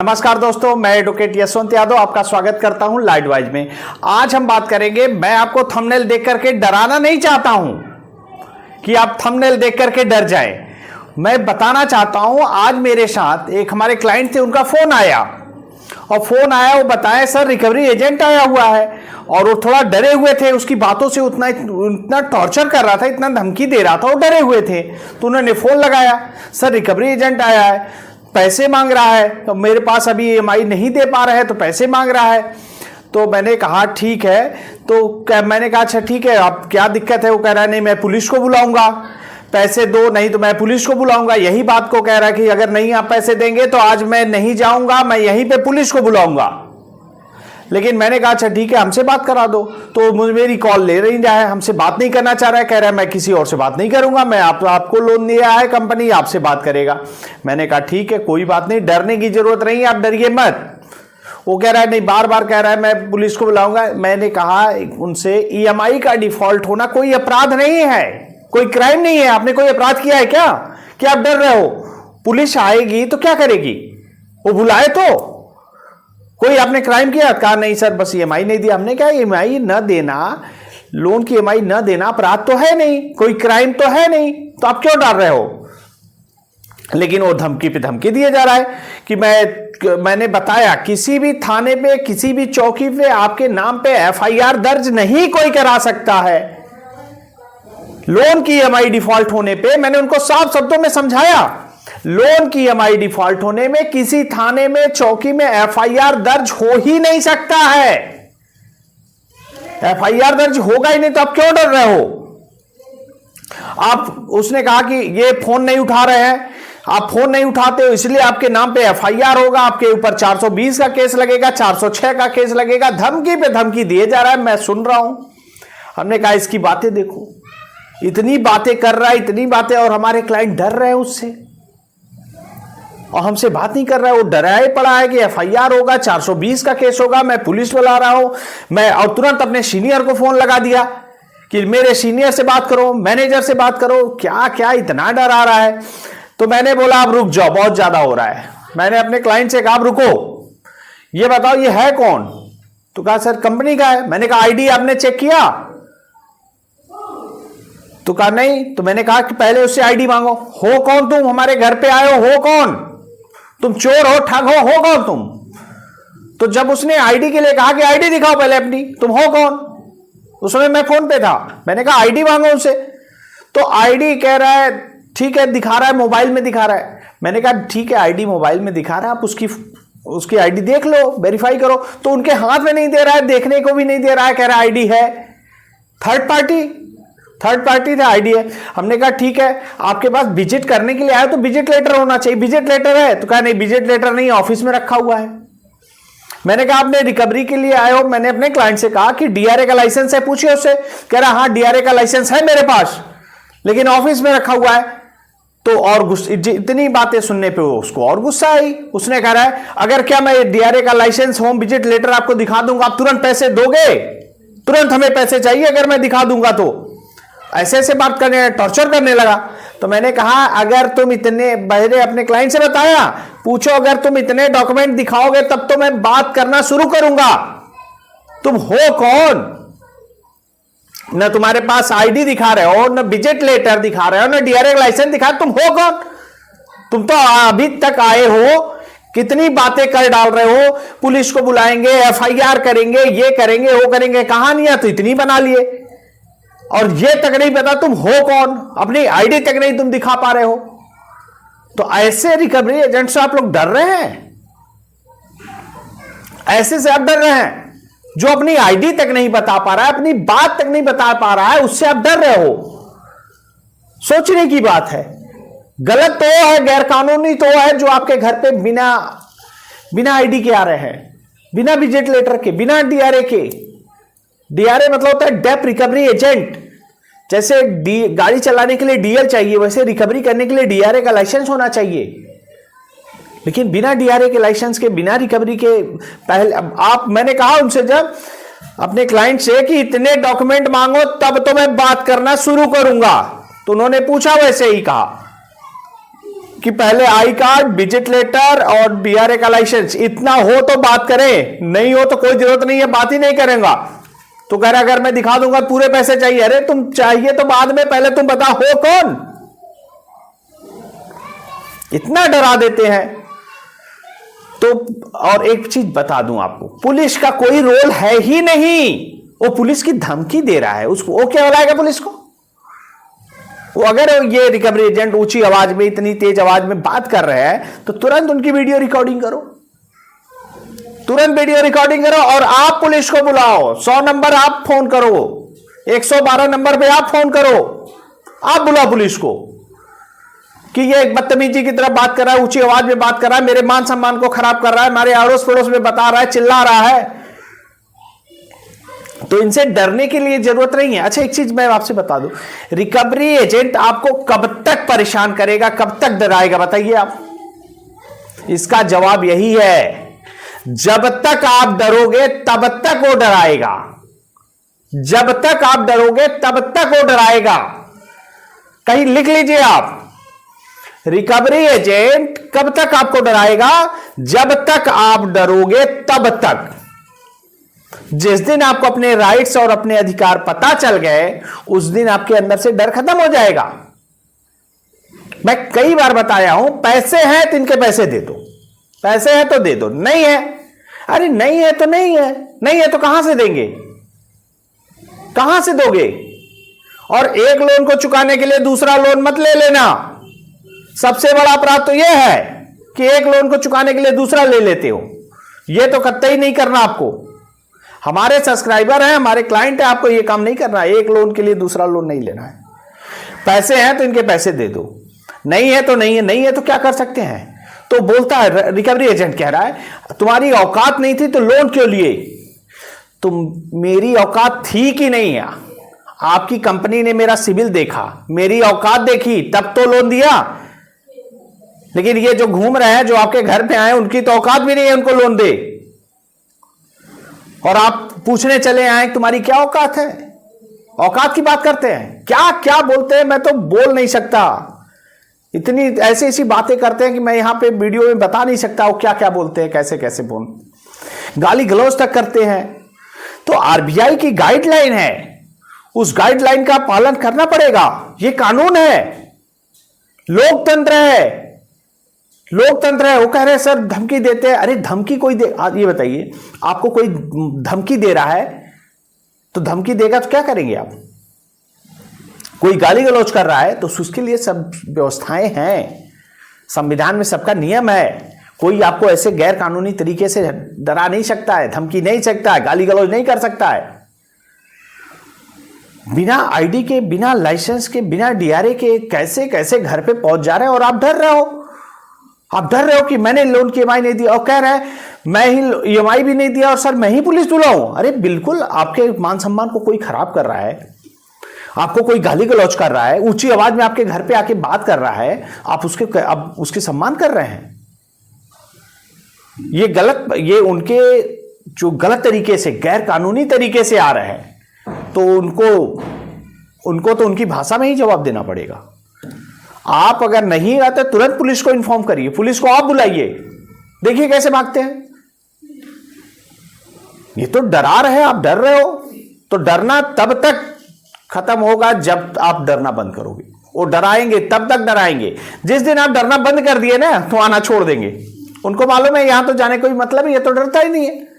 नमस्कार दोस्तों, मैं एडवोकेट यशवंत यादव आपका स्वागत करता हूं लाइटवाइज में। आज हम बात करेंगे, मैं आपको थंबनेल देख करके डराना नहीं चाहता हूं कि आप थंबनेल देख करके डर जाएं। मैं बताना चाहता हूं, आज मेरे साथ एक हमारे क्लाइंट थे, उनका फोन आया और फोन आया, वो बताया सर रिकवरी एजेंट आया हुआ है और वो थोड़ा डरे हुए थे, उसकी बातों से उतना टॉर्चर कर रहा था, इतना धमकी दे रहा था, वो डरे हुए थे। तो उन्होंने फोन लगाया, सर रिकवरी एजेंट आया है, पैसे मांग रहा है, तो मेरे पास अभी ईएमआई नहीं दे पा रहे हैं तो पैसे मांग रहा है। तो मैंने कहा ठीक है, तो मैंने कहा अच्छा ठीक है, आप क्या दिक्कत है? वो कह रहा है नहीं मैं पुलिस को बुलाऊंगा, पैसे दो, नहीं तो मैं पुलिस को बुलाऊंगा। यही बात को कह रहा है कि अगर नहीं आप पैसे देंगे तो आज मैं नहीं जाऊंगा, मैं यहीं पे पुलिस को बुलाऊंगा। लेकिन मैंने कहा अच्छा ठीक है, हमसे बात करा दो। तो मेरी कॉल ले नहीं रहा है, हमसे बात नहीं करना चाह रहा है, कह रहा है मैं किसी और से बात नहीं करूंगा, मैं आपको लोन दिया है कंपनी, आपसे बात करेगा। मैंने कहा ठीक है, कोई बात नहीं, डरने की जरूरत नहीं है, आप डरिए मत। वो कह रहा है नहीं, बार बार कह रहा है मैं पुलिस को बुलाऊंगा। मैंने कहा उनसे ईएमआई का डिफॉल्ट होना कोई अपराध नहीं है, कोई क्राइम नहीं है। आपने कोई अपराध किया है क्या कि आप डर रहे हो? पुलिस आएगी तो क्या करेगी? वो बुलाए तो कोई आपने क्राइम किया? कहा नहीं सर, बस ईएमआई नहीं दिया। हमने कहा ईएमआई न देना, लोन की ईएमआई न देना अपराध तो है नहीं, कोई क्राइम तो है नहीं, तो आप क्यों डर रहे हो? लेकिन वो धमकी पे धमकी दिया जा रहा है कि मैंने बताया किसी भी थाने पे, किसी भी चौकी पे आपके नाम पे एफआईआर दर्ज नहीं कोई करा सकता है। लोन की ईएमआई डिफॉल्ट होने पे मैंने उनको साफ शब्दों में समझाया, लोन की ईएमआई डिफॉल्ट होने में किसी थाने में, चौकी में एफआईआर दर्ज हो ही नहीं सकता है। एफआईआर दर्ज होगा ही नहीं तो आप क्यों डर रहे हो? उसने कहा कि ये फोन नहीं उठा रहे हैं, आप फोन नहीं उठाते हो इसलिए आपके नाम पे एफआईआर होगा, आपके ऊपर 420 का केस लगेगा, 406 का केस लगेगा। धमकी पे धमकी दिए जा रहा है, मैं सुन रहा हूं। हमने कहा इसकी बातें देखो, इतनी बातें कर रहा है, इतनी बातें, और हमारे क्लाइंट डर रहे हैं उससे और हमसे बात नहीं कर रहा है। वो डराए पड़ा है कि एफआईआर होगा, 420 का केस होगा, मैं पुलिस बुला रहा हूं। मैं और तुरंत अपने सीनियर को फोन लगा दिया कि मेरे सीनियर से बात करो, मैनेजर से बात करो। क्या क्या इतना डर आ रहा है? तो मैंने बोला आप रुक जाओ, बहुत ज्यादा हो रहा है। मैंने अपने क्लाइंट से कहा आप रुको, ये बताओ ये है कौन? तो कहा सर कंपनी का है। मैंने कहा आईडी आपने चेक किया? तो कहा नहीं। तो मैंने कहा कि पहले उससे आईडी मांगो। हो कौन तुम? हमारे घर पे आए हो कौन? तुम चोर हो, ठग हो कौन तुम? तो जब उसने आईडी के लिए कहा कि आईडी दिखाओ पहले अपनी, तुम हो कौन? उस समय मैं फोन पे था। मैंने कहा आईडी मांगो उनसे। तो आईडी कह रहा है ठीक है, दिखा रहा है, मोबाइल में दिखा रहा है। मैंने कहा ठीक है, आईडी मोबाइल में दिखा रहा है, आप उसकी आईडी देख लो, वेरीफाई करो। तो उनके हाथ में नहीं दे रहा है, देखने को भी नहीं दे रहा है, कह रहा है आईडी है। थर्ड पार्टी था, आईडी है। हमने कहा ठीक है, आपके पास विजिट करने के लिए आया तो विजिट लेटर होना चाहिए, विजिट लेटर है? तो कहा नहीं विजिट लेटर नहीं, ऑफिस में रखा हुआ है। मैंने कहा आपने रिकवरी के लिए आए हो? मैंने अपने क्लाइंट से कहा कि डीआरए का लाइसेंस है, पूछिए उससे। कह रहा हाँ डीआरए का लाइसेंस है मेरे पास, लेकिन ऑफिस में रखा हुआ है। तो और इतनी बातें सुनने पे उसको और गुस्सा आई। उसने कह रहा है अगर क्या मैं डीआरए का लाइसेंस, होम विजिट लेटर आपको दिखा दूंगा, आप तुरंत पैसे दोगे? तुरंत हमें पैसे चाहिए अगर मैं दिखा दूंगा तो। ऐसे ऐसे बात करने, टॉर्चर करने लगा। तो मैंने कहा अगर तुम इतने, मैंने अपने क्लाइंट से बताया, पूछो अगर तुम इतने डॉक्यूमेंट दिखाओगे तब तो मैं बात करना शुरू करूंगा। तुम हो कौन? न तुम्हारे पास आईडी दिखा रहे हो, न विजिट लेटर दिखा रहे हो, न डीआरए लाइसेंस दिखा, तुम हो कौन? तुम तो अभी तक आए हो, कितनी बातें कर डाल रहे हो, पुलिस को बुलाएंगे, एफआईआर करेंगे, ये करेंगे, वो करेंगे, कहानियां तो इतनी बना लिए और ये तक नहीं पता तुम हो कौन, अपनी आईडी तक नहीं तुम दिखा पा रहे हो। तो ऐसे रिकवरी एजेंट से आप लोग डर रहे हैं? ऐसे से आप डर रहे हैं जो अपनी आईडी तक नहीं बता पा रहा है, अपनी बात तक नहीं बता पा रहा है, उससे आप डर रहे हो? सोचने की बात है। गलत तो है, गैर कानूनी तो है जो आपके घर पे बिना आईडी के आ रहे हैं, बिना विजिट लेटर के, बिना डीआरए के। डीआरए मतलब होता है डेप्थ रिकवरी एजेंट। जैसे गाड़ी चलाने के लिए डीएल चाहिए, वैसे रिकवरी करने के लिए डीआरए का लाइसेंस होना चाहिए। लेकिन बिना डीआरए के लाइसेंस के, बिना रिकवरी के, पहले मैंने कहा उनसे जब अपने क्लाइंट से कि इतने डॉक्यूमेंट मांगो तब तो मैं बात करना शुरू करूंगा, तो उन्होंने पूछा वैसे ही कहा। कि पहले आई कार्ड, विजिट लेटर और बीआरए का लाइसेंस, इतना हो तो बात करें, नहीं हो तो कोई जरूरत नहीं है, बात ही नहीं करेंगे। तो कह रहा अगर मैं दिखा दूंगा पूरे पैसे चाहिए। अरे तुम चाहिए तो बाद में, पहले तुम बताओ हो कौन। इतना डरा देते हैं। तो और एक चीज बता दूं आपको, पुलिस का कोई रोल है ही नहीं। वो पुलिस की धमकी दे रहा है उसको, वो क्या बुलाएगा पुलिस को? वो अगर ये रिकवरी एजेंट ऊंची आवाज में, इतनी तेज आवाज में बात कर रहे हैं तो तुरंत उनकी वीडियो रिकॉर्डिंग करो, तुरंत वीडियो रिकॉर्डिंग करो और आप पुलिस को बुलाओ। 100 नंबर आप फोन करो, 112 नंबर पे आप फोन करो, आप बुलाओ पुलिस को कि ये एक बदतमीजी की तरह बात कर रहा है, ऊंची आवाज में बात कर रहा है, मेरे मान सम्मान को खराब कर रहा है, हमारे अड़ोस पड़ोस में बता रहा है, चिल्ला रहा है। तो इनसे डरने की लिए जरूरत नहीं है। अच्छा एक चीज मैं आपसे बता दूं, रिकवरी एजेंट आपको कब तक परेशान करेगा, कब तक डराएगा बताइए आप? इसका जवाब यही है, जब तक आप डरोगे तब तक वो डराएगा। जब तक आप डरोगे तब तक वो डराएगा। कहीं लिख लीजिए आप, रिकवरी एजेंट कब तक आपको डराएगा? जब तक आप डरोगे तब तक। जिस दिन आपको अपने राइट्स और अपने अधिकार पता चल गए, उस दिन आपके अंदर से डर खत्म हो जाएगा। मैं कई बार बताया हूं, पैसे हैं तो इनके पैसे दे दो, पैसे हैं तो दे दो, नहीं है, अरे नहीं है तो नहीं है, नहीं है तो कहां से देंगे, कहां से दोगे? और एक लोन को चुकाने के लिए दूसरा लोन मत ले लेना। सबसे बड़ा अपराध तो यह है कि एक लोन को चुकाने के लिए दूसरा ले लेते हो। यह तो कतई नहीं करना आपको। हमारे सब्सक्राइबर हैं, हमारे क्लाइंट हैं, आपको यह काम नहीं करना है। एक लोन के लिए दूसरा लोन नहीं लेना है। पैसे हैं तो इनके पैसे दे दो, नहीं है तो नहीं है, नहीं है तो क्या कर सकते हैं? तो बोलता है रिकवरी एजेंट, कह रहा है तुम्हारी औकात नहीं थी तो लोन क्यों लिए? तुम, मेरी औकात थी कि नहीं है? आपकी कंपनी ने मेरा सिविल देखा, मेरी औकात देखी, तब तो लोन दिया। लेकिन ये जो घूम रहे हैं, जो आपके घर पे आए, उनकी तो औकात भी नहीं है उनको लोन दे, और आप पूछने चले आए तुम्हारी क्या औकात है? औकात की बात करते हैं, क्या क्या बोलते हैं, मैं तो बोल नहीं सकता। इतनी ऐसी ऐसी बातें करते हैं कि मैं यहां पे वीडियो में बता नहीं सकता वो क्या क्या बोलते हैं, कैसे कैसे बोल, गाली गलौज तक करते हैं। तो आरबीआई की गाइडलाइन है, उस गाइडलाइन का पालन करना पड़ेगा। ये कानून है, लोकतंत्र है, लोकतंत्र है। वो कह रहे हैं सर धमकी देते हैं। अरे धमकी कोई दे, ये बताइए, आपको कोई धमकी दे रहा है तो धमकी देगा तो क्या करेंगे आप? कोई गाली गलौज कर रहा है तो उसके लिए सब व्यवस्थाएं हैं, संविधान में सबका नियम है। कोई आपको ऐसे गैर कानूनी तरीके से डरा नहीं सकता है, धमकी नहीं सकता है, गाली गलौज नहीं कर सकता है। बिना आईडी के, बिना लाइसेंस के, बिना डीआरए के कैसे कैसे घर पे पहुंच जा रहे हैं और आप डर रहे हो। आप डर रहे हो कि मैंने लोन की ईएमआई नहीं दिया, और कह रहे हैं मैं ही ईएमआई भी नहीं दिया और सर मैं ही पुलिस बुलाऊं। अरे बिल्कुल, आपके मान सम्मान को कोई खराब कर रहा है, आपको कोई गाली गलौज कर रहा है, ऊंची आवाज में आपके घर पे आके बात कर रहा है, आप उसके सम्मान कर रहे हैं। ये गलत, ये उनके जो गलत तरीके से, गैर कानूनी तरीके से आ रहे हैं, तो उनको तो उनकी भाषा में ही जवाब देना पड़ेगा। आप अगर नहीं आते तुरंत पुलिस को इन्फॉर्म करिए, पुलिस को आप बुलाइए, देखिए कैसे भागते हैं। ये तो डरा रहे हैं, आप डर रहे हो। तो डरना तब तक खत्म होगा जब आप डरना बंद करोगे। वो डराएंगे तब तक डराएंगे, जिस दिन आप डरना बंद कर दिए ना तो आना छोड़ देंगे। उनको मालूम है यहां तो जाने कोई मतलब है, ये तो डरता ही नहीं है।